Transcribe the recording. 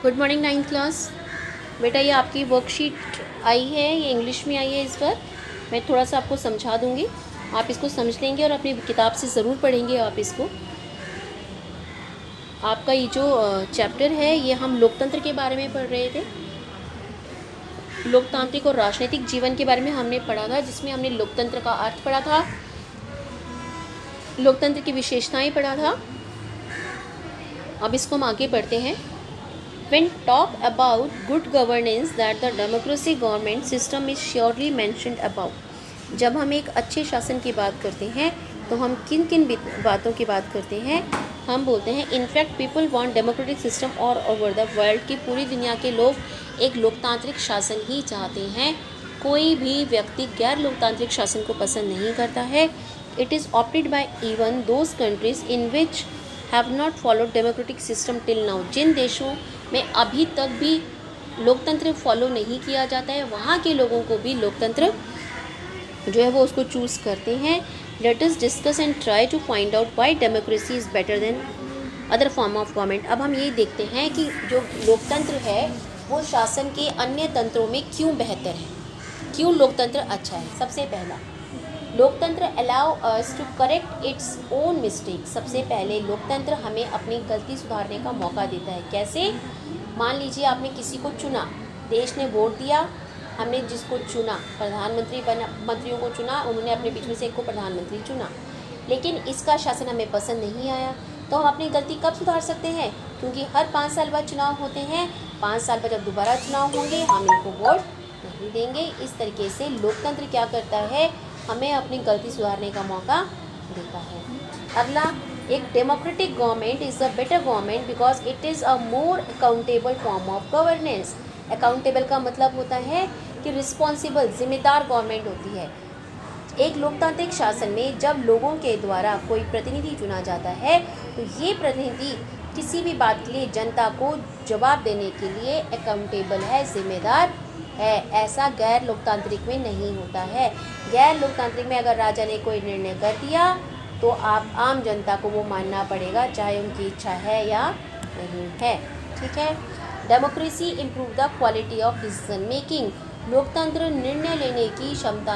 Good morning ninth class. बेटा ये आपकी वर्कशीट आई है, ये इंग्लिश में आई है। इस बार मैं थोड़ा सा आपको समझा दूंगी, आप इसको समझ लेंगे और अपनी किताब से ज़रूर पढ़ेंगे आप इसको। आपका ये जो चैप्टर है ये हम लोकतंत्र के बारे में पढ़ रहे थे। लोकतांत्रिक और राजनीतिक जीवन के बारे में हमने पढ़ा था, जिसमें हमने लोकतंत्र का अर्थ पढ़ा था, लोकतंत्र की विशेषताएं पढ़ा था। अब इसको हम आगे पढ़ते हैं। When talk about good governance, that the democracy government system is surely mentioned above. जब हम एक अच्छे शासन की बात करते हैं तो हम किन किन बातों की बात करते हैं? हम बोलते हैं in fact people want democratic system और ओवर द वर्ल्ड, की पूरी दुनिया के लोग एक लोकतांत्रिक शासन ही चाहते हैं। कोई भी व्यक्ति गैर लोकतांत्रिक शासन को पसंद नहीं करता है। It is opted by even those countries in which have not followed democratic system till now. जिन देशों में अभी तक भी लोकतंत्र फॉलो नहीं किया जाता है, वहाँ के लोगों को भी लोकतंत्र जो है वो उसको चूज़ करते हैं। Let us discuss and try to find out why democracy is better than other form of government. अब हम ये देखते हैं कि जो लोकतंत्र है वो शासन के अन्य तंत्रों में क्यों बेहतर है, क्यों लोकतंत्र अच्छा है। सबसे पहला, लोकतंत्र allow us to correct its own mistake. सबसे पहले लोकतंत्र हमें अपनी गलती सुधारने का मौका देता है। कैसे? मान लीजिए आपने किसी को चुना, देश ने वोट दिया, हमने जिसको चुना प्रधानमंत्री मंत्रियों को चुना, उन्होंने अपने बीच में से एक को प्रधानमंत्री चुना, लेकिन इसका शासन हमें पसंद नहीं आया। तो हम अपनी गलती कब सुधार सकते हैं? क्योंकि हर 5 साल बाद चुनाव होते हैं। 5 साल बाद जब दोबारा चुनाव होंगे हम इनको वोट नहीं देंगे। इस तरीके से लोकतंत्र क्या करता है, हमें अपनी गलती सुधारने का मौका देता है। अगला, एक democratic government is a better government because it is a more accountable form of governance. Accountable का मतलब होता है कि रिस्पॉन्सिबल, जिम्मेदार गवर्नमेंट होती है। एक लोकतांत्रिक शासन में जब लोगों के द्वारा कोई प्रतिनिधि चुना जाता है तो ये प्रतिनिधि किसी भी बात के लिए जनता को जवाब देने के लिए अकाउंटेबल है, जिम्मेदार है। ऐसा गैर लोकतांत्रिक में नहीं होता है। गैर लोकतांत्रिक में अगर राजा ने कोई निर्णय कर दिया तो आप आम जनता को वो मानना पड़ेगा, चाहे उनकी इच्छा है या नहीं है। ठीक है। Democracy improve the quality of decision making. लोकतंत्र निर्णय लेने की क्षमता